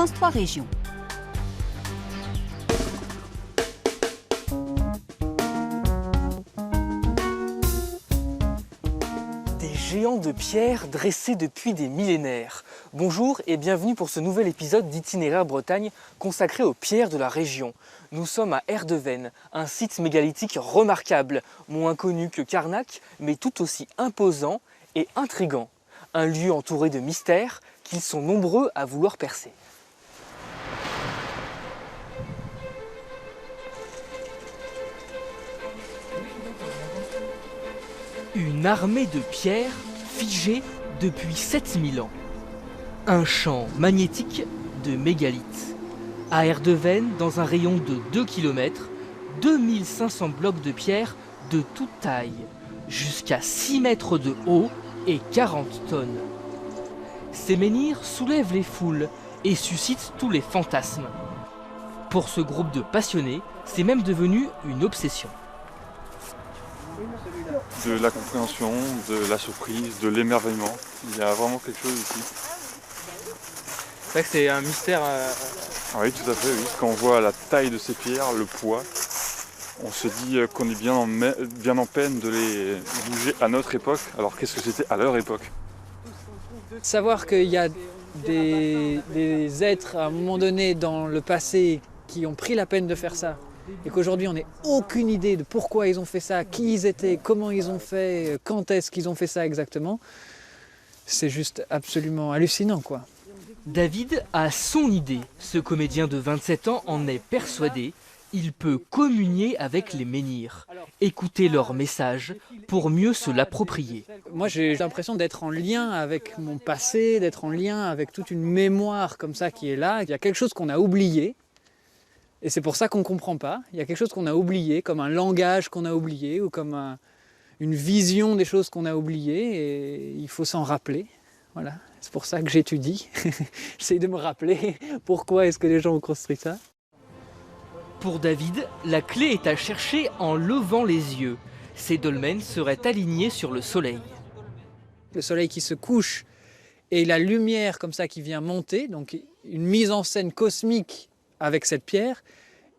France 3 Régions. Des géants de pierre dressés depuis des millénaires. Bonjour et bienvenue pour ce nouvel épisode d'Itinéraire Bretagne consacré aux pierres de la région. Nous sommes à Erdevenne, un site mégalithique remarquable, moins connu que Carnac, mais tout aussi imposant et intrigant. Un lieu entouré de mystères qu'ils sont nombreux à vouloir percer. Une armée de pierres figée depuis 7000 ans. Un champ magnétique de mégalithes. À Erdevenne, dans un rayon de 2 km, 2500 blocs de pierre de toute taille, jusqu'à 6 mètres de haut et 40 tonnes. Ces menhirs soulèvent les foules et suscitent tous les fantasmes. Pour ce groupe de passionnés, c'est même devenu une obsession. De la compréhension, de la surprise, de l'émerveillement. Il y a vraiment quelque chose ici. C'est vrai que c'est un mystère. Oui, tout à fait, oui. Quand on voit la taille de ces pierres, le poids, on se dit qu'on est bien en peine de les bouger à notre époque. Alors qu'est-ce que c'était à leur époque? Savoir qu'il y a des êtres à un moment donné dans le passé qui ont pris la peine de faire ça et qu'aujourd'hui on n'ait aucune idée de pourquoi ils ont fait ça, qui ils étaient, comment ils ont fait, quand est-ce qu'ils ont fait ça exactement, c'est juste absolument hallucinant, quoi. David a son idée. Ce comédien de 27 ans en est persuadé. Il peut communier avec les menhirs, écouter leurs messages pour mieux se l'approprier. Moi j'ai l'impression d'être en lien avec mon passé, d'être en lien avec toute une mémoire comme ça qui est là. Il y a quelque chose qu'on a oublié et c'est pour ça qu'on ne comprend pas. Il y a quelque chose qu'on a oublié, comme un langage qu'on a oublié ou comme une vision des choses qu'on a oubliées et il faut s'en rappeler. Voilà, c'est pour ça que j'étudie. J'essaie de me rappeler pourquoi est-ce que les gens ont construit ça. Pour David, la clé est à chercher en levant les yeux. Ces dolmens seraient alignés sur le soleil. Le soleil qui se couche et la lumière comme ça qui vient monter, donc une mise en scène cosmique avec cette pierre.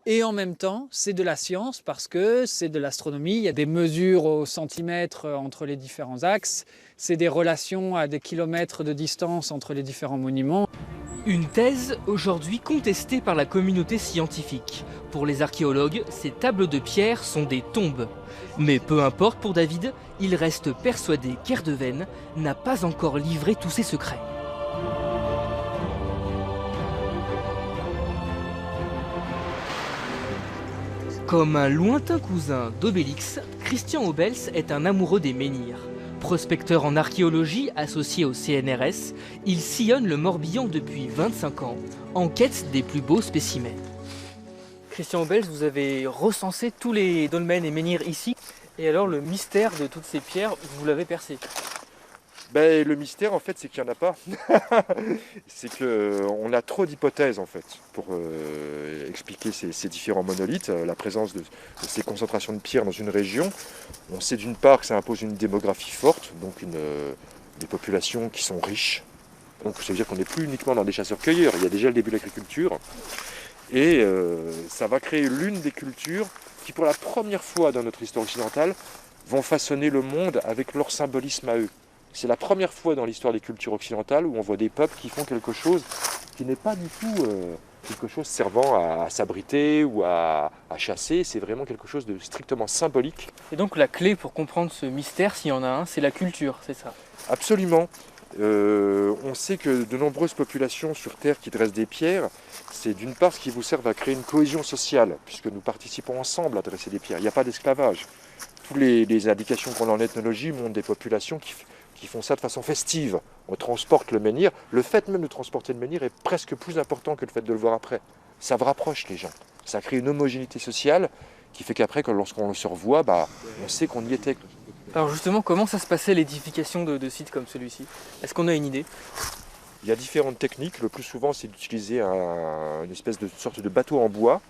Et en même temps, c'est de la science parce que c'est de l'astronomie. Il y a des mesures au centimètre entre les différents axes. C'est des relations à des kilomètres de distance entre les différents monuments. Une thèse aujourd'hui contestée par la communauté scientifique. Pour les archéologues, ces tables de pierre sont des tombes. Mais peu importe pour David, il reste persuadé qu'Erdevenne n'a pas encore livré tous ses secrets. Comme un lointain cousin d'Obélix, Christian Obels est un amoureux des menhirs. Prospecteur en archéologie associé au CNRS, il sillonne le Morbihan depuis 25 ans, en quête des plus beaux spécimens. Christian Obels, vous avez recensé tous les dolmens et menhirs ici, et alors le mystère de toutes ces pierres, vous l'avez percé. Ben, le mystère, en fait, c'est qu'il n'y en a pas. C'est qu'on a trop d'hypothèses, en fait, pour expliquer ces différents monolithes, la présence de ces concentrations de pierres dans une région. On sait d'une part que ça impose une démographie forte, donc des populations qui sont riches. Donc ça veut dire qu'on n'est plus uniquement dans des chasseurs-cueilleurs, il y a déjà le début de l'agriculture. Et ça va créer l'une des cultures qui, pour la première fois dans notre histoire occidentale, vont façonner le monde avec leur symbolisme à eux. C'est la première fois dans l'histoire des cultures occidentales où on voit des peuples qui font quelque chose qui n'est pas du tout quelque chose servant à s'abriter ou à chasser. C'est vraiment quelque chose de strictement symbolique. Et donc la clé pour comprendre ce mystère, s'il y en a un, c'est la culture, c'est ça? Absolument. On sait que de nombreuses populations sur Terre qui dressent des pierres, c'est d'une part ce qui vous sert à créer une cohésion sociale, puisque nous participons ensemble à dresser des pierres. Il n'y a pas d'esclavage. Toutes les indications qu'on a en ethnologie montrent des populations qui font ça de façon festive. On transporte le menhir. Le fait même de transporter le menhir est presque plus important que le fait de le voir après. Ça rapproche les gens. Ça crée une homogénéité sociale qui fait qu'après, lorsqu'on se revoit, on sait qu'on y était. Alors justement, comment ça se passait l'édification de sites comme celui-ci? Est-ce qu'on a une idée? Il y a différentes techniques. Le plus souvent, c'est d'utiliser une espèce de sorte de bateau en bois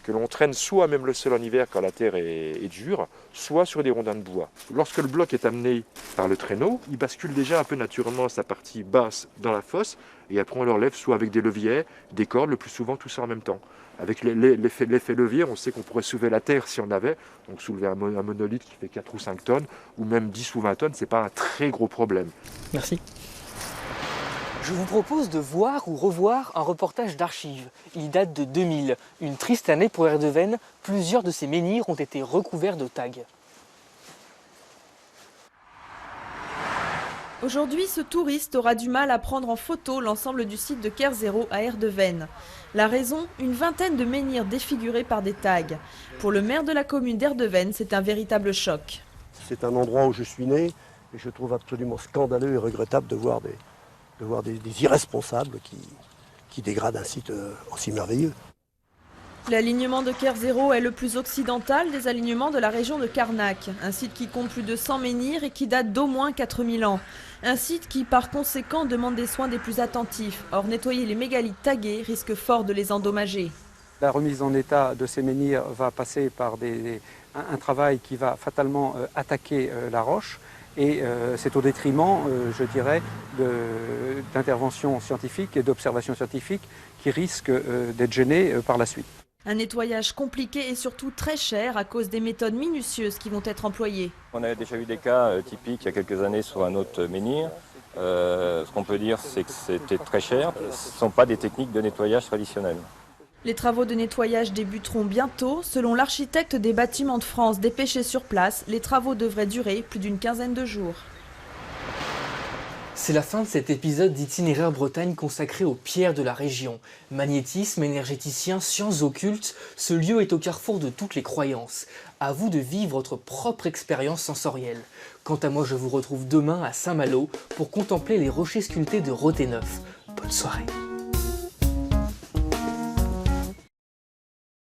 que l'on traîne soit même le sol en hiver quand la terre est dure, soit sur des rondins de bois. Lorsque le bloc est amené par le traîneau, il bascule déjà un peu naturellement sa partie basse dans la fosse, et après on leur lève soit avec des leviers, des cordes, le plus souvent tout ça en même temps. Avec l'effet levier, on sait qu'on pourrait soulever la terre si on avait, donc soulever un monolithe qui fait 4 ou 5 tonnes, ou même 10 ou 20 tonnes, c'est pas un très gros problème. Merci. Je vous propose de voir ou revoir un reportage d'archives. Il date de 2000. Une triste année pour Erdevenne. Plusieurs de ces menhirs ont été recouverts de tags. Aujourd'hui, ce touriste aura du mal à prendre en photo l'ensemble du site de Kerzero à Erdevenne. La raison, une vingtaine de menhirs défigurés par des tags. Pour le maire de la commune d'Erdevenne, c'est un véritable choc. C'est un endroit où je suis né et je trouve absolument scandaleux et regrettable de voir des irresponsables qui dégradent un site aussi merveilleux. L'alignement de Kerzero est le plus occidental des alignements de la région de Carnac, un site qui compte plus de 100 menhirs et qui date d'au moins 4000 ans. Un site qui, par conséquent, demande des soins des plus attentifs. Or, nettoyer les mégalithes tagués risque fort de les endommager. La remise en état de ces menhirs va passer par un travail qui va fatalement attaquer la roche. Et c'est au détriment, je dirais, d'interventions scientifiques et d'observations scientifiques qui risquent d'être gênées par la suite. Un nettoyage compliqué et surtout très cher à cause des méthodes minutieuses qui vont être employées. On a déjà eu des cas typiques il y a quelques années sur un autre menhir. Ce qu'on peut dire, c'est que c'était très cher. Ce ne sont pas des techniques de nettoyage traditionnelles. Les travaux de nettoyage débuteront bientôt. Selon l'architecte des bâtiments de France dépêché sur place, les travaux devraient durer plus d'une quinzaine de jours. C'est la fin de cet épisode d'Itinéraire Bretagne consacré aux pierres de la région. Magnétisme, énergéticien, sciences occultes, ce lieu est au carrefour de toutes les croyances. À vous de vivre votre propre expérience sensorielle. Quant à moi, je vous retrouve demain à Saint-Malo pour contempler les rochers sculptés de Roténeuf. Bonne soirée.